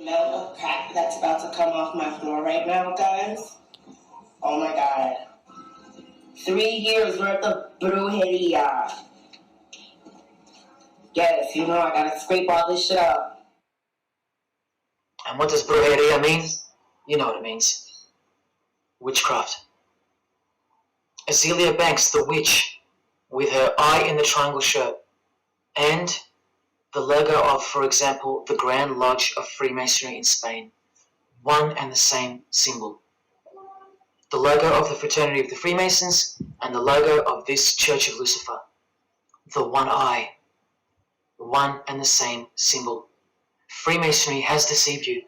Metal crack that's about to come off my floor right now, guys. Oh my god. 3 years worth of brujeria. Yes, you know I gotta scrape all this shit up. And what does brujeria mean? You know what it means. Witchcraft. Azealia Banks, the witch, with her eye in the triangle shirt, and the logo of, for example, the Grand Lodge of Freemasonry in Spain. One and the same symbol. The logo of the Fraternity of the Freemasons and the logo of this Church of Lucifer. The one eye. One and the same symbol. Freemasonry has deceived you.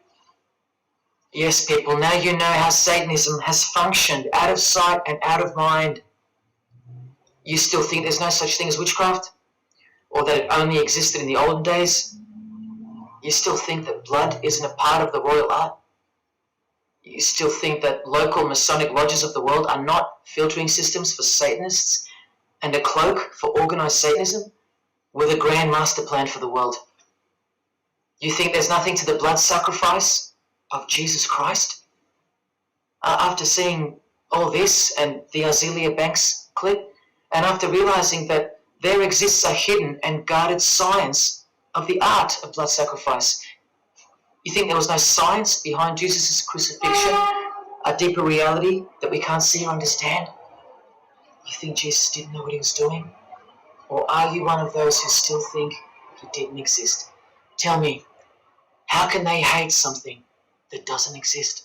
Yes, people, now you know how Satanism has functioned out of sight and out of mind. You still think there's no such thing as witchcraft? Or that it only existed in the olden days? You still think that blood isn't a part of the royal art? You still think that local Masonic lodges of the world are not filtering systems for Satanists and a cloak for organized Satanism with a grand master plan for the world? You think there's nothing to the blood sacrifice of Jesus Christ? After seeing all this and the Azealia Banks clip, and after realizing that there exists a hidden and guarded science of the art of blood sacrifice, you think there was no science behind Jesus' crucifixion, a deeper reality that we can't see or understand? You think Jesus didn't know what he was doing? Or are you one of those who still think he didn't exist? Tell me, how can they hate something that doesn't exist?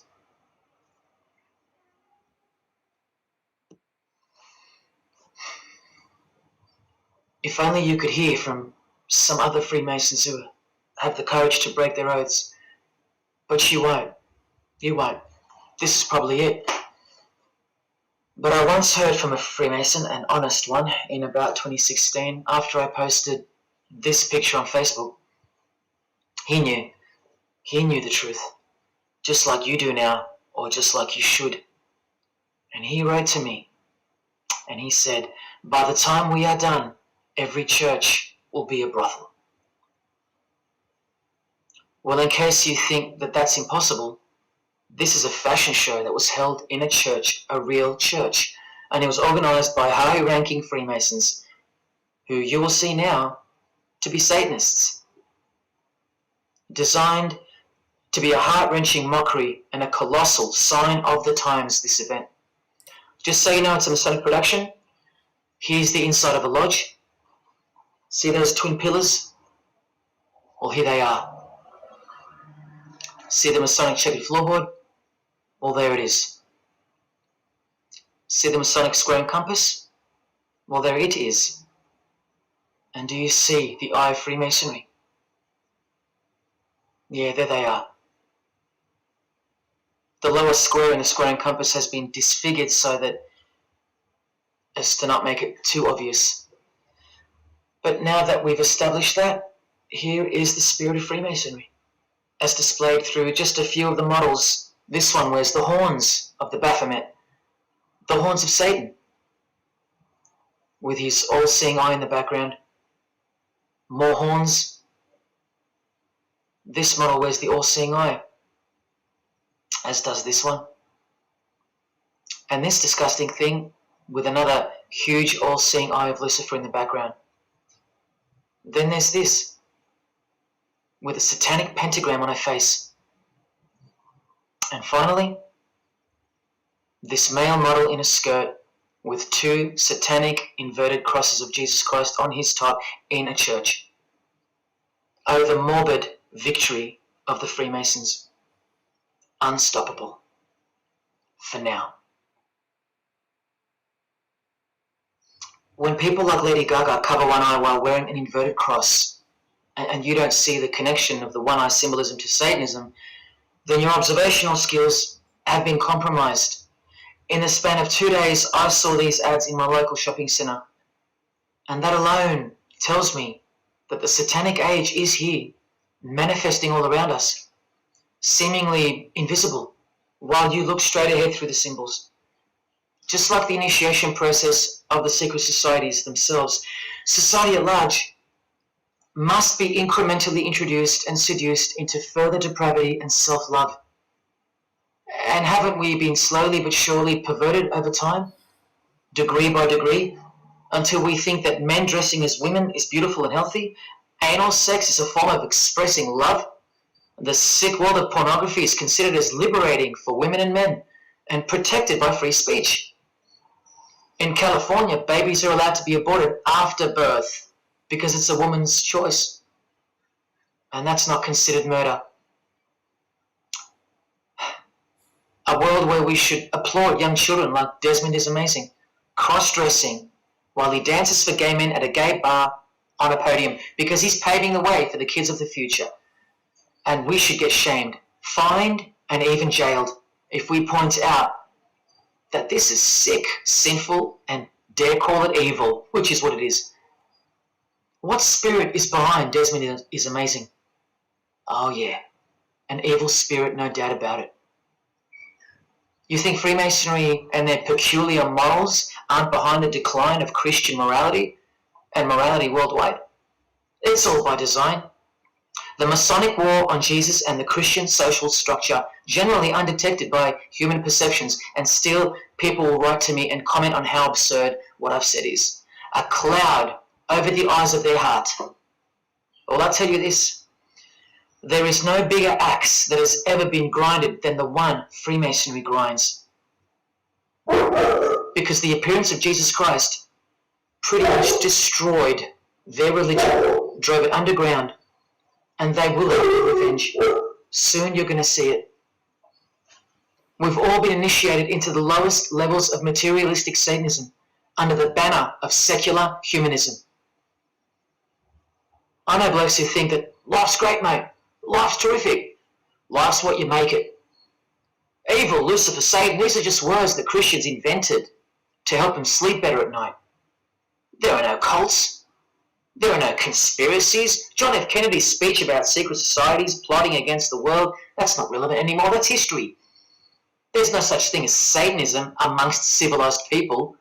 If only you could hear from some other Freemasons who have the courage to break their oaths. But you won't. You won't. This is probably it. But I once heard from a Freemason, an honest one, in about 2016, after I posted this picture on Facebook. He knew the truth, just like you do now, or just like you should. And he wrote to me, and he said, by the time we are done, every church will be a brothel. Well, in case you think that that's impossible, this is a fashion show that was held in a church, a real church, and it was organized by high-ranking Freemasons, who you will see now to be Satanists. Designed to be a heart-wrenching mockery and a colossal sign of the times, this event. Just so you know, it's a Masonic production. Here's the inside of a lodge. See those twin pillars? Well, here they are. See the Masonic checkered floorboard? Well, there it is. See the Masonic square and compass? Well, there it is. And do you see the eye of Freemasonry? Yeah, there they are. The lower square in the square and compass has been disfigured so that as to not make it too obvious. But now that we've established that, here is the spirit of Freemasonry, as displayed through just a few of the models. This one wears the horns of the Baphomet, the horns of Satan, with his all-seeing eye in the background. More horns. This model wears the all-seeing eye, as does this one. And this disgusting thing with another huge all-seeing eye of Lucifer in the background. Then there's this, with a satanic pentagram on her face. And finally, this male model in a skirt with two satanic inverted crosses of Jesus Christ on his top in a church. Oh, the morbid victory of the Freemasons. Unstoppable. For now. When people like Lady Gaga cover one eye while wearing an inverted cross, and you don't see the connection of the one eye symbolism to Satanism, then your observational skills have been compromised. In the span of 2 days, I saw these ads in my local shopping centre. And that alone tells me that the satanic age is here, manifesting all around us, seemingly invisible, while you look straight ahead through the symbols. Just like the initiation process of the secret societies themselves, society at large must be incrementally introduced and seduced into further depravity and self-love. And haven't we been slowly but surely perverted over time, degree by degree, until we think that men dressing as women is beautiful and healthy? Anal sex is a form of expressing love. The sick world of pornography is considered as liberating for women and men and protected by free speech. In California, babies are allowed to be aborted after birth because it's a woman's choice. And that's not considered murder. A world where we should applaud young children like Desmond is amazing, cross-dressing while he dances for gay men at a gay bar on a podium because he's paving the way for the kids of the future. And we should get shamed, fined, and even jailed if we point out that this is sick, sinful, and dare call it evil, which is what it is. What spirit is behind Desmond is amazing? Oh yeah, an evil spirit, no doubt about it. You think Freemasonry and their peculiar morals aren't behind the decline of Christian morality and morality worldwide? It's all by design. The Masonic war on Jesus and the Christian social structure, generally undetected by human perceptions, and still people will write to me and comment on how absurd what I've said is. A cloud over the eyes of their heart. Well, I'll tell you this. There is no bigger axe that has ever been grinded than the one Freemasonry grinds. Because the appearance of Jesus Christ pretty much destroyed their religion, drove it underground, and they will have their revenge. Soon you're going to see it. We've all been initiated into the lowest levels of materialistic Satanism under the banner of secular humanism. I know blokes who think that life's great, mate. Life's terrific. Life's what you make it. Evil, Lucifer, Satan, these are just words that Christians invented to help them sleep better at night. There are no cults. There are no conspiracies. John F. Kennedy's speech about secret societies plotting against the world, that's not relevant anymore. That's history. There's no such thing as Satanism amongst civilized people.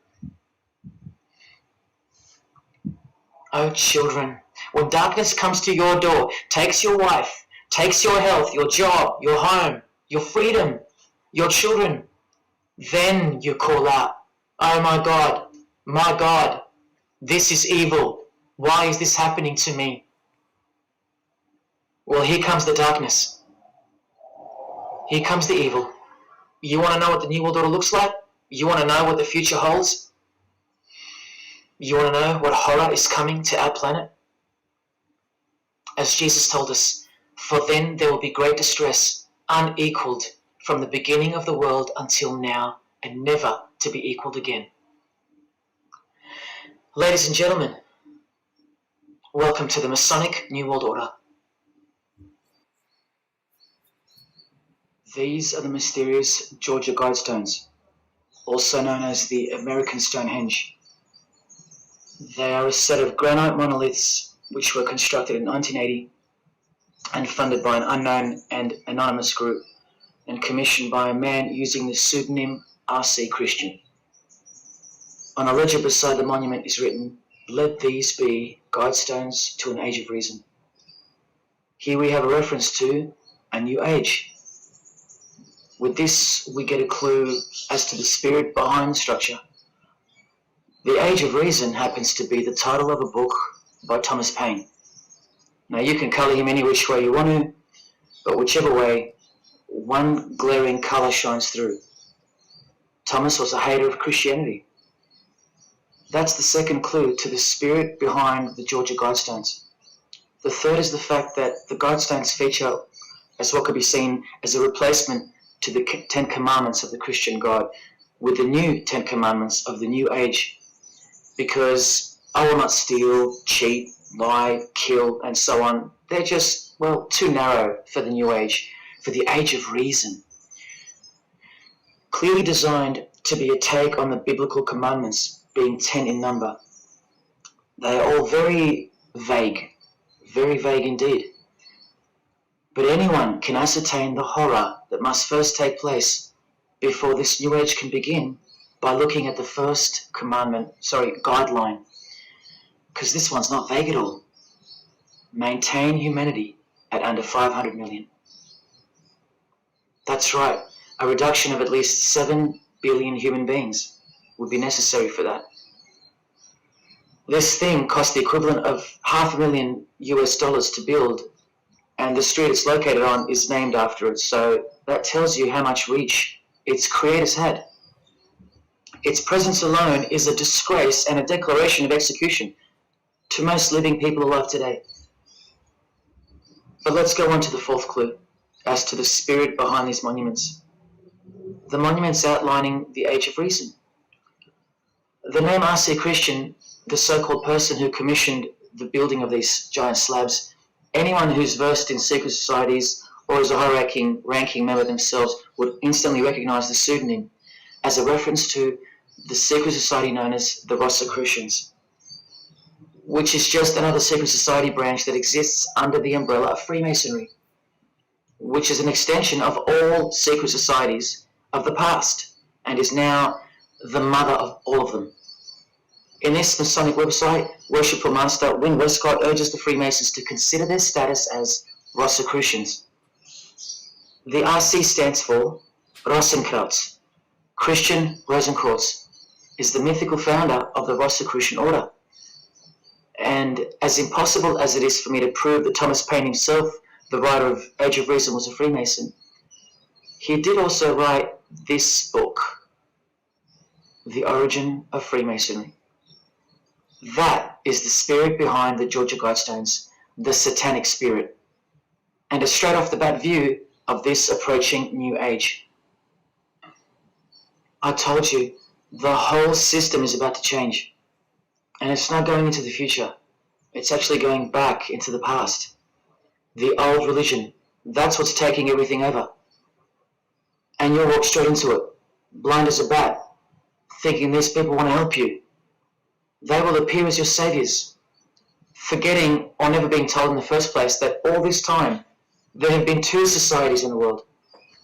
Oh, children, when darkness comes to your door, takes your wife, takes your health, your job, your home, your freedom, your children, then you call out, oh my God, this is evil. Why is this happening to me? Well, here comes the darkness. Here comes the evil. You want to know what the New World Order looks like? You want to know what the future holds? You want to know what horror is coming to our planet? As Jesus told us, for then there will be great distress, unequaled from the beginning of the world until now, and never to be equaled again. Ladies and gentlemen, welcome to the Masonic New World Order. These are the mysterious Georgia Guidestones, also known as the American Stonehenge. They are a set of granite monoliths which were constructed in 1980 and funded by an unknown and anonymous group and commissioned by a man using the pseudonym R.C. Christian. On a ledger beside the monument is written, "Let these be guidestones to an age of reason." Here we have a reference to a new age. With this, we get a clue as to the spirit behind the structure. The Age of Reason happens to be the title of a book by Thomas Paine. Now, you can colour him any which way you want to, but whichever way, one glaring colour shines through. Thomas was a hater of Christianity. That's the second clue to the spirit behind the Georgia Guidestones. The third is the fact that the Guidestones feature as what could be seen as a replacement to the Ten Commandments of the Christian God with the new Ten Commandments of the New Age. Because I will not steal, cheat, lie, kill, and so on. They're just, well, too narrow for the New Age, for the Age of Reason. Clearly designed to be a take on the biblical commandments, being 10 in number. They are all very vague indeed. But anyone can ascertain the horror that must first take place before this New Age can begin by looking at the first guideline, because this one's not vague at all. maintain humanity at under 500 million. That's right, a reduction of at least 7 billion human beings would be necessary for that. This thing cost the equivalent of $500,000 US to build, and the street it's located on is named after it, so that tells you how much reach its creators had. Its presence alone is a disgrace and a declaration of execution to most living people alive today. But let's go on to the fourth clue as to the spirit behind these monuments. The monuments outlining the Age of Reason. The name R.C. Christian, the so-called person who commissioned the building of these giant slabs, anyone who's versed in secret societies or is a high-ranking member themselves would instantly recognize the pseudonym as a reference to the secret society known as the Rosicrucians, which is just another secret society branch that exists under the umbrella of Freemasonry, which is an extension of all secret societies of the past and is now the mother of all of them. In this Masonic website, Worshipful Master Win Westcott urges the Freemasons to consider their status as Rosicrucians. The RC stands for Rosenkreuz. Christian Rosenkreuz is the mythical founder of the Rosicrucian order. And as impossible as it is for me to prove that Thomas Paine himself, the writer of Age of Reason, was a Freemason, he did also write this book, The Origin of Freemasonry. That is the spirit behind the Georgia Guidestones, the satanic spirit, and a straight off the bat view of this approaching new age. I told you, the whole system is about to change, and it's not going into the future. It's actually going back into the past. The old religion, that's what's taking everything over. And you'll walk straight into it, blind as a bat, thinking these people want to help you. They will appear as your saviors, forgetting or never being told in the first place that all this time there have been two societies in the world.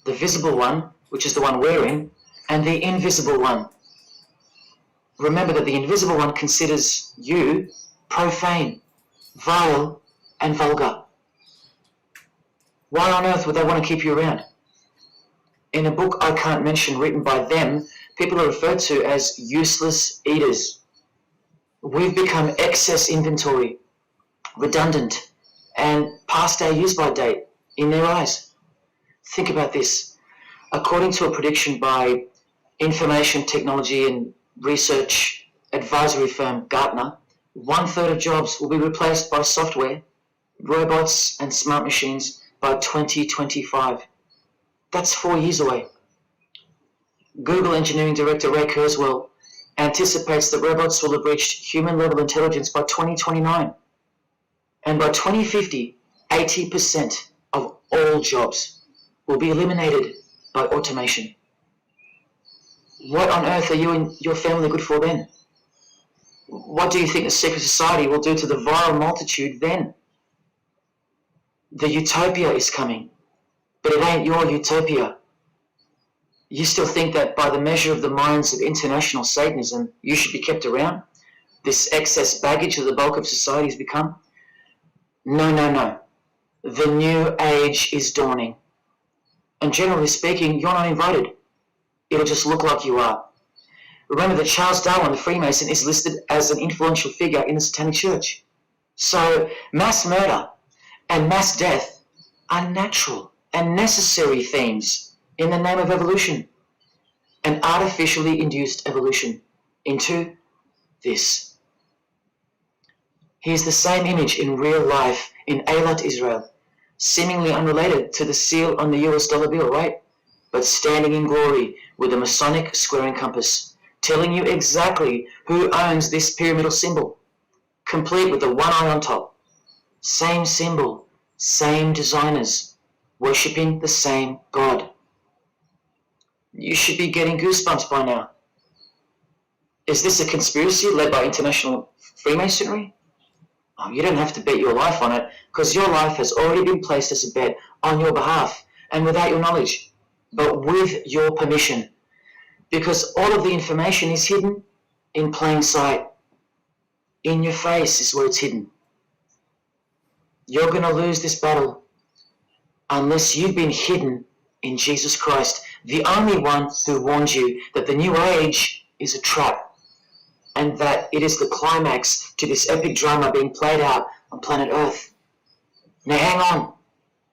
The visible one, which is the one we're in, and the invisible one. Remember that the invisible one considers you profane, vile, and vulgar. Why on earth would they want to keep you around? In a book I can't mention written by them, people are referred to as useless eaters. We've become excess inventory, redundant, and past our use-by date in their eyes. Think about this. According to a prediction by information technology and research advisory firm Gartner, 1/3 of jobs will be replaced by software, robots, and smart machines by 2025. That's 4 years away. Google engineering director Ray Kurzweil anticipates that robots will have reached human-level intelligence by 2029. And by 2050, 80% of all jobs will be eliminated by automation. What on earth are you and your family good for then? What do you think the secret society will do to the viral multitude then? The utopia is coming, but it ain't your utopia. You still think that by the measure of the minds of international Satanism, you should be kept around? This excess baggage that the bulk of society has become? No. The new age is dawning. And generally speaking, you're not invited. It'll just look like you are. Remember that Charles Darwin, the Freemason, is listed as an influential figure in the Satanic Church. So mass murder and mass death are natural and necessary themes in the name of evolution, an artificially induced evolution into this. Here's the same image in real life in Eilat, Israel, seemingly unrelated to the seal on the US dollar bill, right? But standing in glory with a Masonic square and compass, telling you exactly who owns this pyramidal symbol, complete with the one eye on top. Same symbol, same designers, worshipping the same God. You should be getting goosebumps by now. Is this a conspiracy led by international Freemasonry? Oh, you don't have to bet your life on it, because your life has already been placed as a bet on your behalf and without your knowledge, but with your permission, because all of the information is hidden in plain sight. In your face is where it's hidden. You're going to lose this battle unless you've been hidden in Jesus Christ, the only one who warned you that the New Age is a trap and that it is the climax to this epic drama being played out on planet Earth. Now hang on,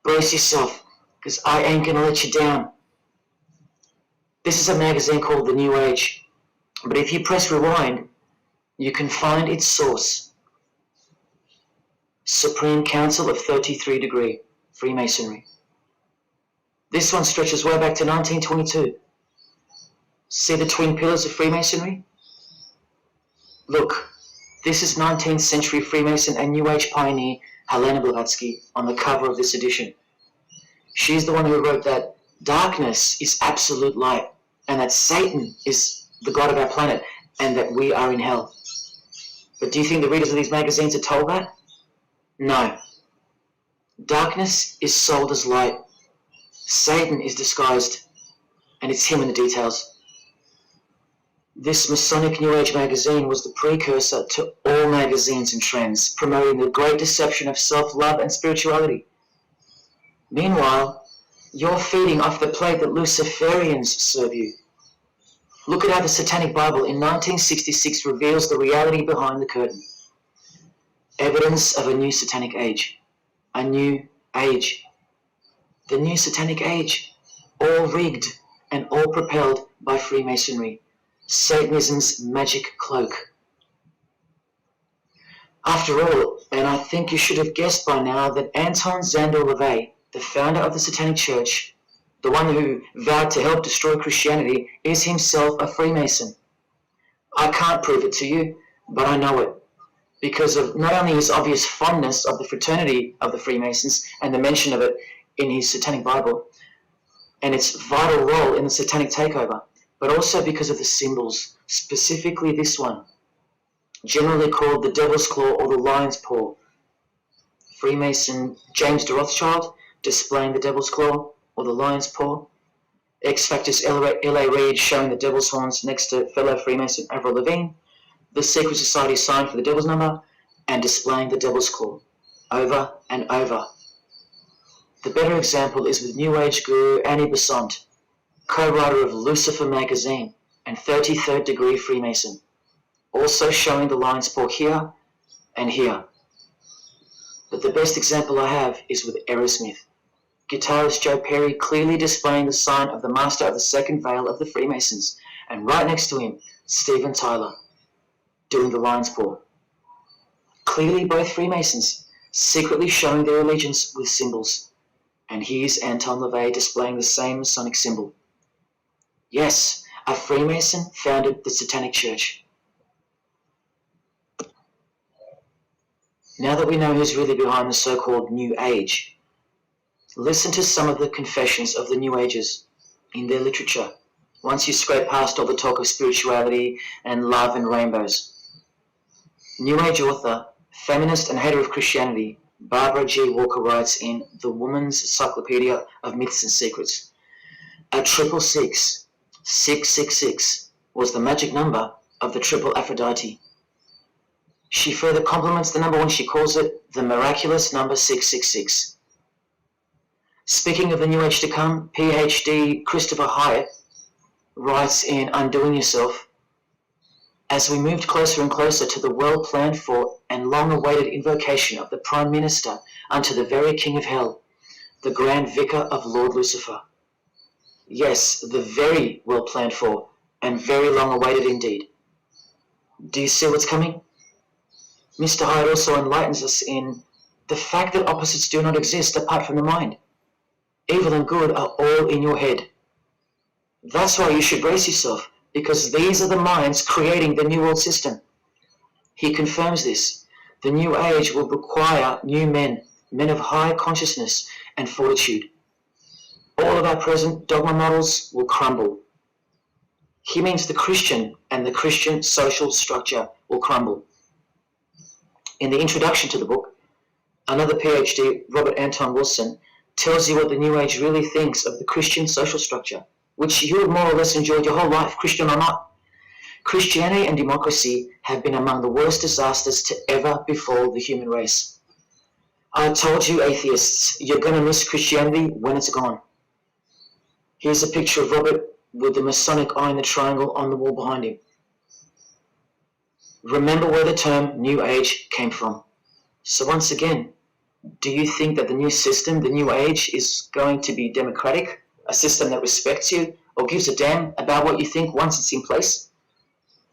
brace yourself, because I ain't going to let you down. This is a magazine called The New Age, but if you press rewind, you can find its source. Supreme Council of 33 Degree, Freemasonry. This one stretches way back to 1922. See the twin pillars of Freemasonry? Look, this is 19th century Freemason and New Age pioneer Helena Blavatsky on the cover of this edition. She's the one who wrote that darkness is absolute light and that Satan is the god of our planet and that we are in hell. But do you think the readers of these magazines are told that? No. Darkness is sold as light. Satan is disguised, and it's him in the details. This Masonic New Age magazine was the precursor to all magazines and trends, promoting the great deception of self-love and spirituality. Meanwhile, you're feeding off the plate that Luciferians serve you. Look at how the Satanic Bible in 1966 reveals the reality behind the curtain. Evidence of a new satanic age. A new age. The new satanic age. All rigged and all propelled by Freemasonry. Satanism's magic cloak. After all, and I think you should have guessed by now that Anton Szandor LaVey, the founder of the Satanic Church, the one who vowed to help destroy Christianity, is himself a Freemason. I can't prove it to you, but I know it, because of not only his obvious fondness of the fraternity of the Freemasons and the mention of it in his Satanic Bible, and its vital role in the Satanic takeover, but also because of the symbols, specifically this one, generally called the Devil's Claw or the Lion's Paw. Freemason James de Rothschild displaying the Devil's Claw or the Lion's Paw. X-Factor's L.A. Reid showing the Devil's Horns next to fellow Freemason Avril Lavigne. The Secret Society sign for the Devil's Number and displaying the Devil's Claw over and over. The better example is with New Age guru Annie Besant, co-writer of Lucifer magazine and 33rd Degree Freemason, also showing the Lion's Paw here and here. But the best example I have is with Aerosmith. Guitarist Joe Perry clearly displaying the sign of the Master of the Second Veil of the Freemasons, and right next to him, Steven Tyler, doing the Lion's Paw. Clearly both Freemasons, secretly showing their allegiance with symbols. And here's Anton LaVey displaying the same Masonic symbol. Yes, a Freemason founded the Satanic Church. Now that we know who's really behind the so-called New Age, listen to some of the confessions of the New Agers in their literature, once you scrape past all the talk of spirituality and love and rainbows. New Age author, feminist and hater of Christianity, Barbara G. Walker writes in The Woman's Encyclopedia of Myths and Secrets, a 666, 666, was the magic number of the triple Aphrodite. She further compliments the number when she calls it the miraculous number 666. Speaking of the New Age to come, PhD Christopher Hyatt writes in Undoing Yourself, as we moved closer and closer to the well-planned for and long-awaited invocation of the Prime Minister unto the very King of Hell, the Grand Vicar of Lord Lucifer. Yes, the very well-planned for and very long-awaited indeed. Do you see what's coming? Mr. Hyde also enlightens us in the fact that opposites do not exist apart from the mind. Evil and good are all in your head. That's why you should brace yourself, because these are the minds creating the New World System. He confirms this. The New Age will require new men, men of high consciousness and fortitude. All of our present dogma models will crumble. He means the Christian and the Christian social structure will crumble. In the introduction to the book, another PhD, Robert Anton Wilson, tells you what the New Age really thinks of the Christian social structure, which you have more or less enjoyed your whole life, Christian or not. Christianity and democracy have been among the worst disasters to ever befall the human race. I told you, atheists, you're going to miss Christianity when it's gone. Here's a picture of Robert with the Masonic eye in the triangle on the wall behind him. Remember where the term New Age came from. So once again, do you think that the new system, the New Age, is going to be democratic, a system that respects you or gives a damn about what you think once it's in place?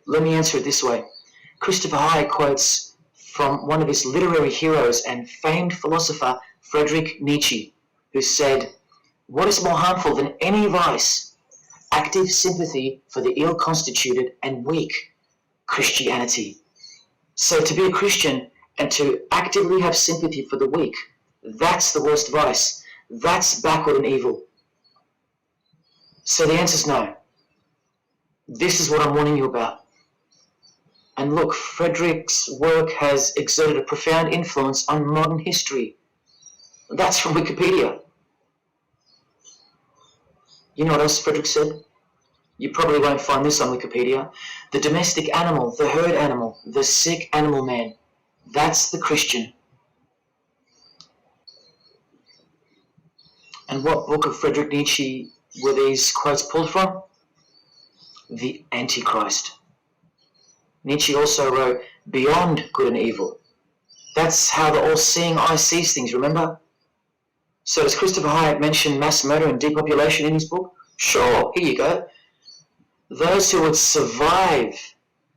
Let me answer it this way. Christopher High quotes from one of his literary heroes and famed philosopher, Friedrich Nietzsche, who said, "What is more harmful than any vice? Active sympathy for the ill-constituted and weak. Christianity." So to be a Christian and to actively have sympathy for the weak, that's the worst vice. That's backward and evil. So the answer is no. This is what I'm warning you about. And look, Frederick's work has exerted a profound influence on modern history. That's from Wikipedia. You know what else Frederick said? You probably won't find this on Wikipedia. The domestic animal, the herd animal, the sick animal man. That's the Christian. And what book of Friedrich Nietzsche were these quotes pulled from? The Antichrist. Nietzsche also wrote Beyond Good and Evil. That's how the all-seeing eye sees things, remember? So does Christopher Hyatt mention mass murder and depopulation in his book? Sure, here you go. Those who would survive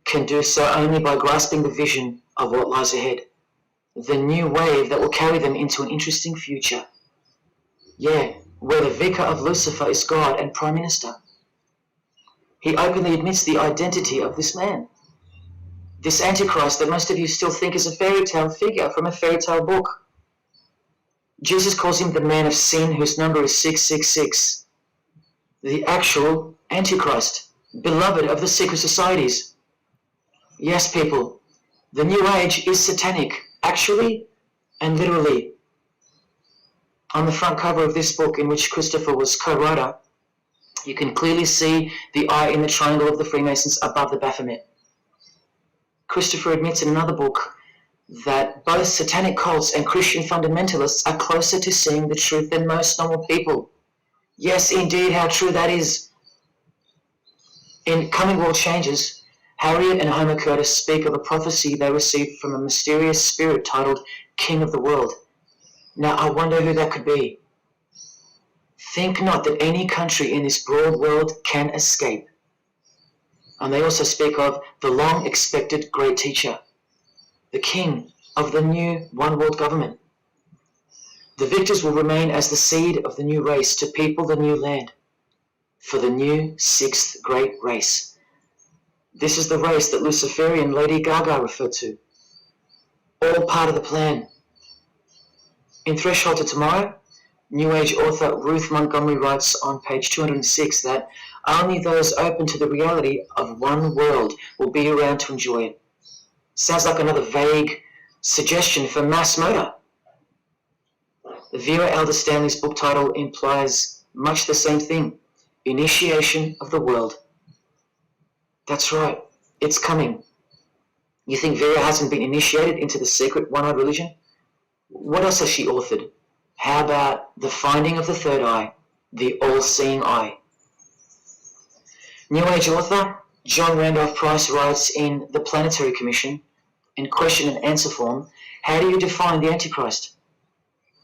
can do so only by grasping the vision of what lies ahead. The new wave that will carry them into an interesting future. Yeah, where the vicar of Lucifer is God and Prime Minister. He openly admits the identity of this man. This Antichrist that most of you still think is a fairy tale figure from a fairy tale book. Jesus calls him the man of sin whose number is 666. The actual Antichrist, beloved of the secret societies. Yes, people, the New Age is satanic, actually and literally. On the front cover of this book, in which Christopher was co-writer, you can clearly see the eye in the triangle of the Freemasons above the Baphomet. Christopher admits in another book that both satanic cults and Christian fundamentalists are closer to seeing the truth than most normal people. Yes, indeed, how true that is. In Coming World Changes, Harriet and Homer Curtis speak of a prophecy they received from a mysterious spirit titled King of the World. Now, I wonder who that could be. Think not that any country in this broad world can escape. And they also speak of the long-expected great teacher, the king of the new one-world government. The victors will remain as the seed of the new race to people the new land, for the new sixth great race. This is the race that Luciferian Lady Gaga referred to. All part of the plan. In Threshold to Tomorrow, New Age author Ruth Montgomery writes on page 206 that only those open to the reality of one world will be around to enjoy it. Sounds like another vague suggestion for mass murder. Vera Elder Stanley's book title implies much the same thing. Initiation of the world. That's right, it's coming. You think Vera hasn't been initiated into the secret one-eyed religion? What else has she authored? How about The Finding of the Third Eye, the all-seeing eye? New Age author John Randolph Price writes in The Planetary Commission, in question and answer form, how do you define the Antichrist?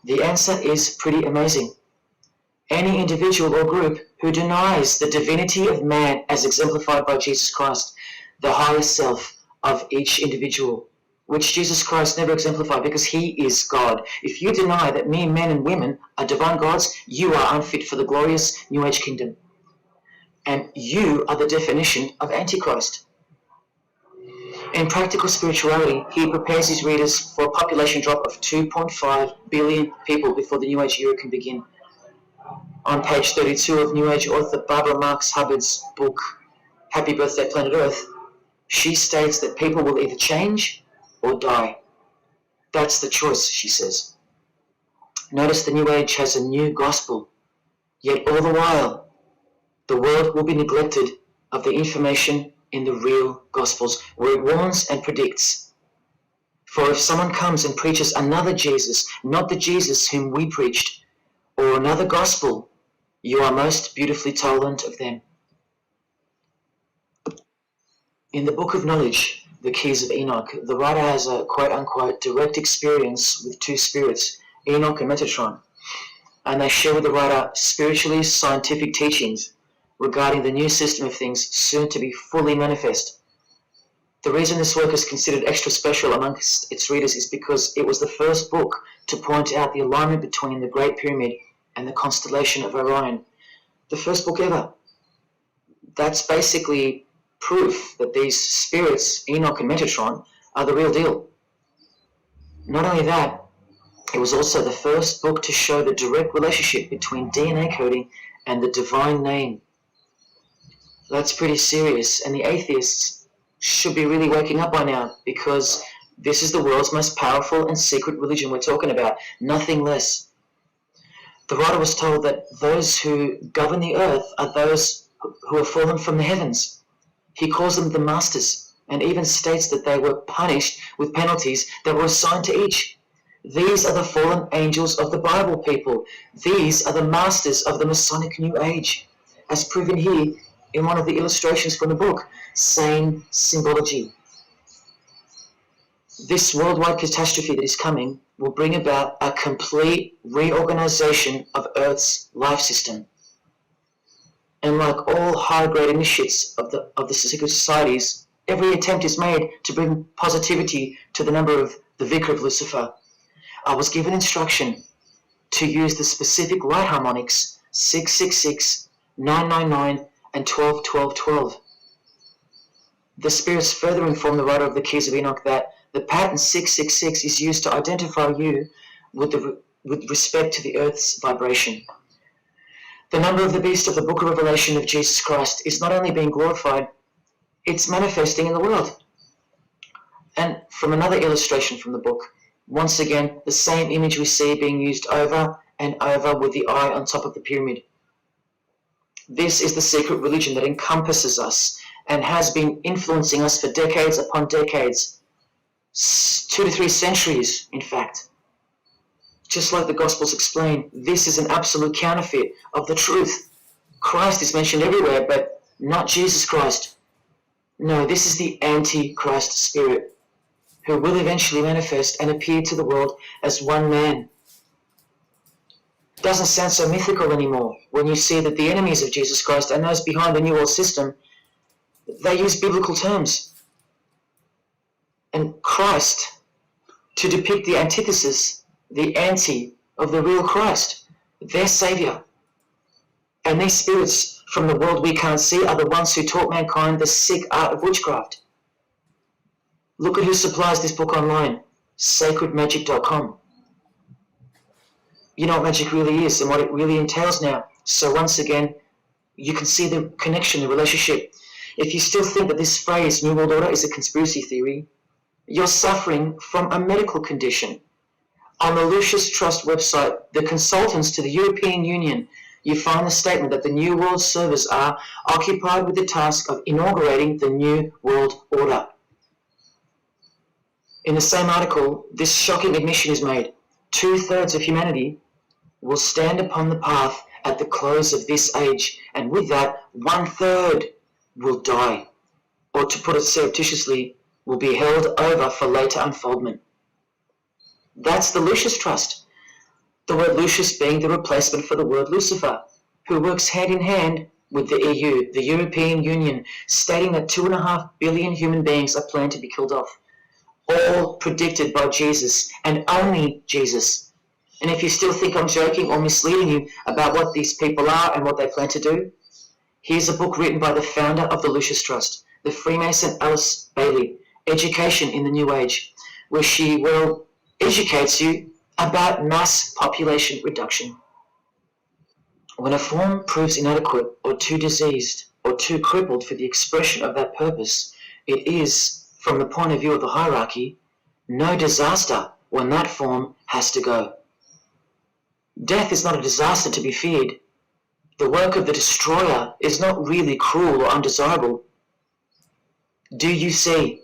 The answer is pretty amazing. Any individual or group who denies the divinity of man as exemplified by Jesus Christ, the highest self of each individual, which Jesus Christ never exemplified because he is God. If you deny that mere men and women are divine gods, you are unfit for the glorious New Age kingdom. And you are the definition of Antichrist. In Practical Spirituality, he prepares his readers for a population drop of 2.5 billion people before the New Age era can begin. On page 32 of New Age author Barbara Marx Hubbard's book, Happy Birthday Planet Earth, she states that people will either change or die. That's the choice, she says. Notice the New Age has a new gospel, yet all the while, the world will be neglected of the information in the real Gospels, where it warns and predicts. For if someone comes and preaches another Jesus, not the Jesus whom we preached, or another gospel, you are most beautifully tolerant of them. In the Book of Knowledge, The Keys of Enoch, the writer has a quote-unquote direct experience with two spirits, Enoch and Metatron, and they share with the writer spiritually scientific teachings regarding the new system of things soon to be fully manifest. The reason this work is considered extra special amongst its readers is because it was the first book to point out the alignment between the Great Pyramid and the constellation of Orion. The first book ever. That's basically proof that these spirits, Enoch and Metatron, are the real deal. Not only that, it was also the first book to show the direct relationship between DNA coding and the divine name. That's pretty serious, and the atheists should be really waking up by now, because this is the world's most powerful and secret religion we're talking about, nothing less. The writer was told that those who govern the earth are those who have fallen from the heavens. He calls them the masters, and even states that they were punished with penalties that were assigned to each. These are the fallen angels of the Bible, people. These are the masters of the Masonic New Age, as proven here in one of the illustrations from the book. Same symbology. This worldwide catastrophe that is coming will bring about a complete reorganization of Earth's life system. And like all high-grade initiates of the secret societies, every attempt is made to bring positivity to the number of the Vicar of Lucifer. I was given instruction to use the specific light harmonics 666, 999, and 12-12-12. The spirits further inform the writer of the Keys of Enoch that the pattern 666 is used to identify you with respect to the Earth's vibration. The number of the beast of the Book of Revelation of Jesus Christ is not only being glorified, it's manifesting in the world. And from another illustration from the book, once again, the same image we see being used over and over with the eye on top of the pyramid. This is the secret religion that encompasses us and has been influencing us for decades upon decades, 2 to 3 centuries, in fact. Just like the Gospels explain, this is an absolute counterfeit of the truth. Christ is mentioned everywhere, but not Jesus Christ. No, this is the Antichrist spirit, who will eventually manifest and appear to the world as one man. It doesn't sound so mythical anymore when you see that the enemies of Jesus Christ and those behind the New World System, they use biblical terms. And Christ, to depict the antithesis, the anti of the real Christ, their Saviour. And these spirits from the world we can't see are the ones who taught mankind the sick art of witchcraft. Look at who supplies this book online, sacredmagic.com. You know what magic really is and what it really entails now. So once again, you can see the connection, the relationship. If you still think that this phrase, New World Order, is a conspiracy theory, you're suffering from a medical condition. On the Lucis Trust website, the consultants to the European Union, you find the statement that the New World servers are occupied with the task of inaugurating the New World Order. In the same article, this shocking admission is made. 2/3 of humanity will stand upon the path at the close of this age, and with that, 1/3 will die, or to put it surreptitiously, will be held over for later unfoldment. That's the Lucis Trust. The word Lucis being the replacement for the word Lucifer, who works hand in hand with the EU, the European Union, stating that 2.5 billion human beings are planned to be killed off, all predicted by Jesus and only Jesus. And if you still think I'm joking or misleading you about what these people are and what they plan to do, here's a book written by the founder of the Lucis Trust, the Freemason Alice Bailey, Education in the New Age, where she, educates you about mass population reduction. When a form proves inadequate or too diseased or too crippled for the expression of that purpose, it is, from the point of view of the hierarchy, no disaster when that form has to go. Death is not a disaster to be feared. The work of the destroyer is not really cruel or undesirable. Do you see?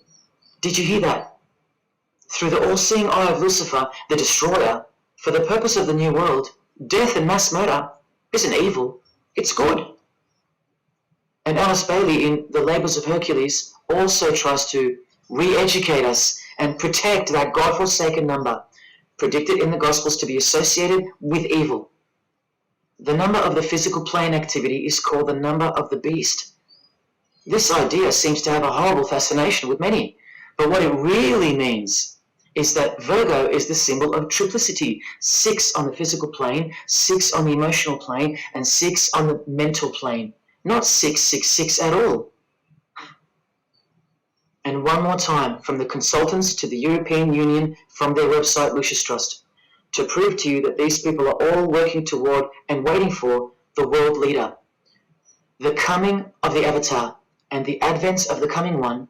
Did you hear that? through the all-seeing eye of Lucifer, the destroyer, for the purpose of the new world, death and mass murder isn't evil, it's good. And Alice Bailey in The Labours of Hercules also tries to re-educate us and protect that God-forsaken number, predicted in the Gospels to be associated with evil. The number of the physical plane activity is called the number of the beast. This idea seems to have a horrible fascination with many, but what it really means is that Virgo is the symbol of triplicity, 6 on the physical plane, 6 on the emotional plane, and 6 on the mental plane, not 666 at all. And one more time, from the consultants to the European Union, from their website Lucis Trust, to prove to you that these people are all working toward and waiting for the world leader. The coming of the Avatar and the advent of the coming one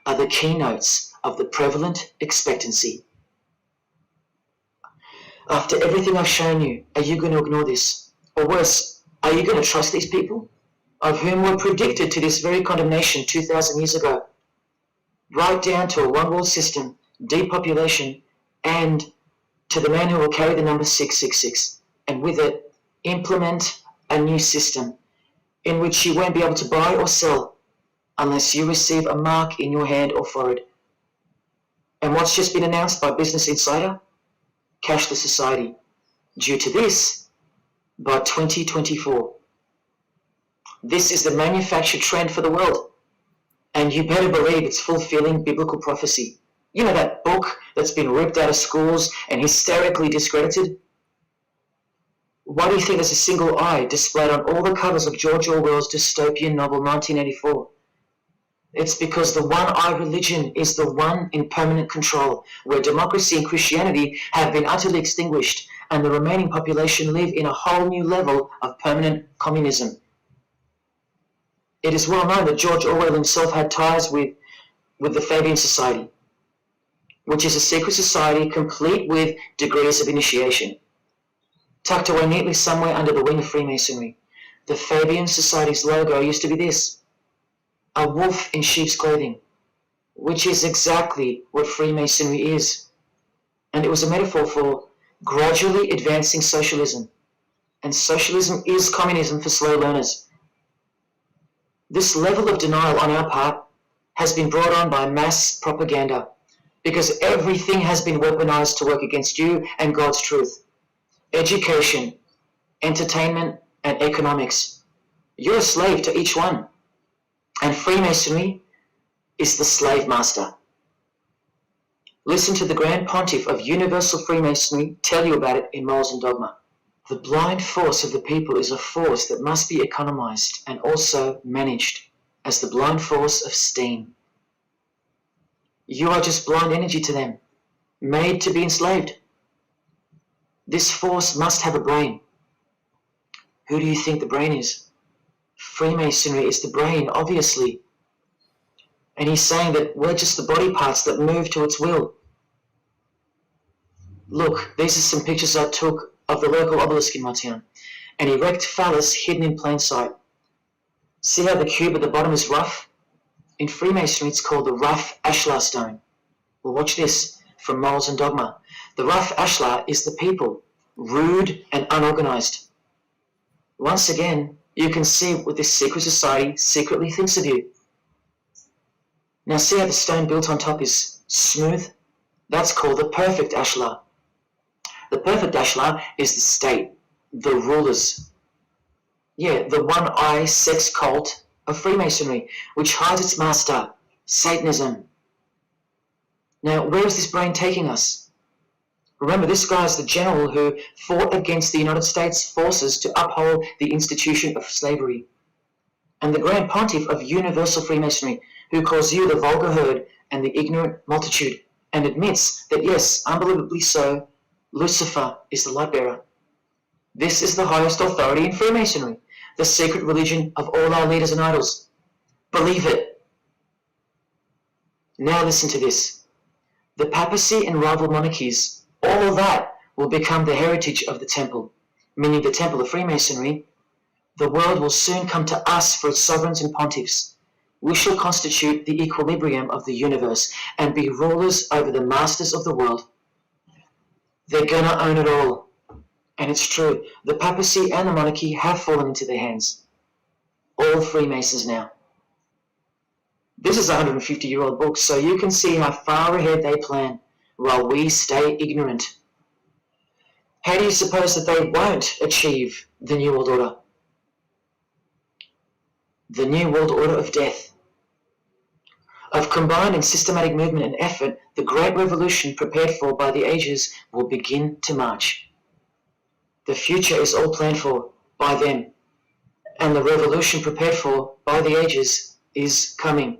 are the keynotes of the prevalent expectancy. After everything I've shown you, are you going to ignore this? Or worse, are you going to trust these people, of whom were predicted to this very condemnation 2,000 years ago? Right down to a one-world system, depopulation, and to the man who will carry the number 666, and with it, implement a new system in which you won't be able to buy or sell unless you receive a mark in your hand or forehead. And what's just been announced by Business Insider? Cashless society. Due to this, by 2024. This is the manufactured trend for the world. And you better believe it's fulfilling biblical prophecy. You know that book that's been ripped out of schools and hysterically discredited? Why do you think there's a single eye displayed on all the covers of George Orwell's dystopian novel 1984? It's because the one-eye religion is the one in permanent control, where democracy and Christianity have been utterly extinguished and the remaining population live in a whole new level of permanent communism. It is well known that George Orwell himself had ties with the Fabian Society, which is a secret society complete with degrees of initiation. Tucked away neatly somewhere under the wing of Freemasonry, the Fabian Society's logo used to be this: a wolf in sheep's clothing, which is exactly what Freemasonry is. And it was a metaphor for gradually advancing socialism. And socialism is communism for slow learners. This level of denial on our part has been brought on by mass propaganda, because everything has been weaponized to work against you and God's truth. Education, entertainment, and economics. You're a slave to each one. And Freemasonry is the slave master. Listen to the Grand Pontiff of Universal Freemasonry tell you about it in Morals and Dogma. The blind force of the people is a force that must be economized and also managed as the blind force of steam. You are just blind energy to them, made to be enslaved. This force must have a brain. Who do you think the brain is? Freemasonry is the brain, obviously. And he's saying that we're just the body parts that move to its will. Look, these are some pictures I took of the local obelisk in my town. An erect phallus hidden in plain sight. See how the cube at the bottom is rough? In Freemasonry, it's called the rough ashlar stone. Well, watch this from Morals and Dogma. The rough ashlar is the people, rude and unorganized. Once again, you can see what this secret society secretly thinks of you. Now see how the stone built on top is smooth? That's called the perfect ashlar. The perfect ashlar is the state, the rulers. Yeah, the one-eye sex cult of Freemasonry, which hides its master, Satanism. Now, where is this brain taking us? Remember, this guy is the general who fought against the United States forces to uphold the institution of slavery. And the Grand Pontiff of Universal Freemasonry, who calls you the vulgar herd and the ignorant multitude, and admits that, yes, unbelievably so, Lucifer is the light bearer. This is the highest authority in Freemasonry, the secret religion of all our leaders and idols. Believe it. Now listen to this. The papacy and rival monarchies, all of that will become the heritage of the temple, meaning the temple of Freemasonry. The world will soon come to us for its sovereigns and pontiffs. We shall constitute the equilibrium of the universe and be rulers over the masters of the world. They're gonna own it all. And it's true, the papacy and the monarchy have fallen into their hands. All Freemasons now. This is a 150-year-old book, so you can see how far ahead they plan, while we stay ignorant. How do you suppose that they won't achieve the New World Order? The New World Order of death. Of combined and systematic movement and effort, the great revolution prepared for by the ages will begin to march. The future is all planned for by them, and the revolution prepared for by the ages is coming.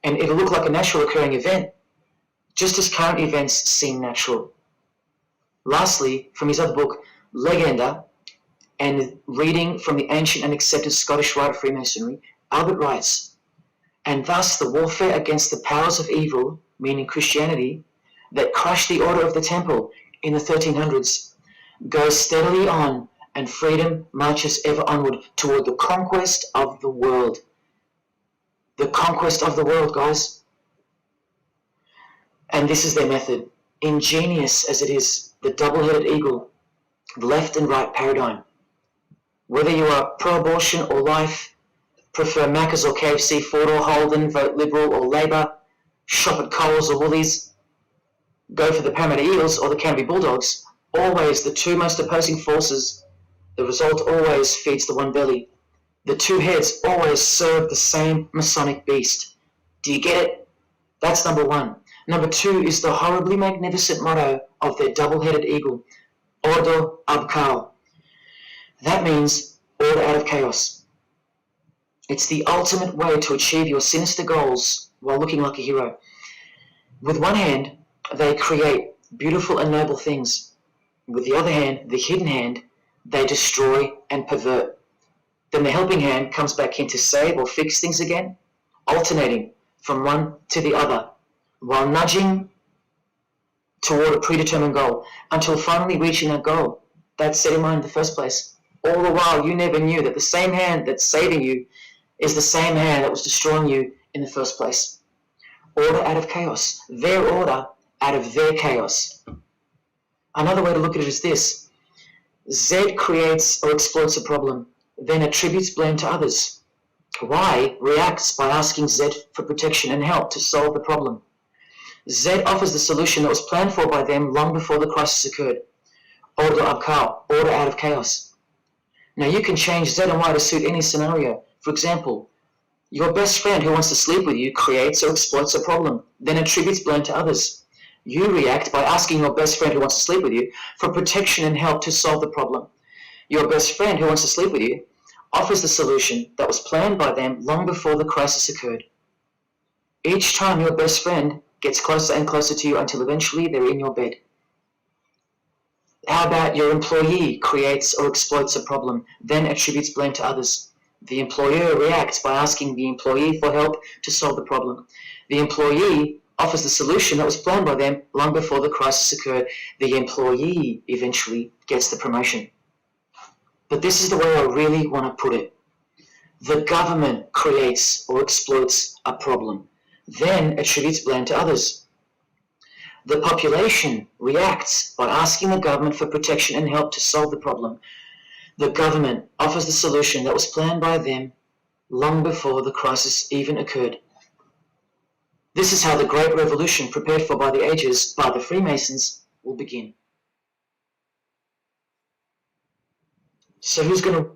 And it'll look like a natural occurring event, just as current events seem natural. Lastly, from his other book, Legenda, and reading from the ancient and accepted Scottish Rite of Freemasonry, Albert writes, and thus the warfare against the powers of evil, meaning Christianity, that crushed the order of the temple in the 1300s, goes steadily on, and freedom marches ever onward toward the conquest of the world. The conquest of the world, guys. And this is their method. Ingenious as it is, the double-headed eagle, the left and right paradigm. Whether you are pro-abortion or life, prefer Macca's or KFC, Ford or Holden, vote Liberal or Labor, shop at Coles or Woolies, go for the Parramatta Eels or the Canterbury Bulldogs, always the two most opposing forces, the result always feeds the one belly. The two heads always serve the same Masonic beast. Do you get it? That's number one. Number two is the horribly magnificent motto of their double-headed eagle, Ordo ab Chaos. That means order out of chaos. It's the ultimate way to achieve your sinister goals while looking like a hero. With one hand, they create beautiful and noble things. With the other hand, the hidden hand, they destroy and pervert. Then the helping hand comes back in to save or fix things again, alternating from one to the other, while nudging toward a predetermined goal, until finally reaching that goal that's set in mind in the first place. All the while, you never knew that the same hand that's saving you is the same hand that was destroying you in the first place. Order out of chaos. Their order out of their chaos. Another way to look at it is this. Z creates or exploits a problem, then attributes blame to others. Y reacts by asking Z for protection and help to solve the problem. Z offers the solution that was planned for by them long before the crisis occurred. Order ab Chaos, order out of chaos. Now you can change Z and Y to suit any scenario. For example, your best friend who wants to sleep with you creates or exploits a problem, then attributes blame to others. You react by asking your best friend who wants to sleep with you for protection and help to solve the problem. Your best friend who wants to sleep with you offers the solution that was planned by them long before the crisis occurred. Each time your best friend gets closer and closer to you until eventually they're in your bed. How about your employee creates or exploits a problem, then attributes blame to others? The employer reacts by asking the employee for help to solve the problem. The employee offers the solution that was planned by them long before the crisis occurred. The employee eventually gets the promotion. But this is the way I really want to put it. The government creates or exploits a problem, then attributes blame to others. The population reacts by asking the government for protection and help to solve the problem. The government offers the solution that was planned by them long before the crisis even occurred. This is how the great revolution prepared for by the ages by the Freemasons will begin. So who's going to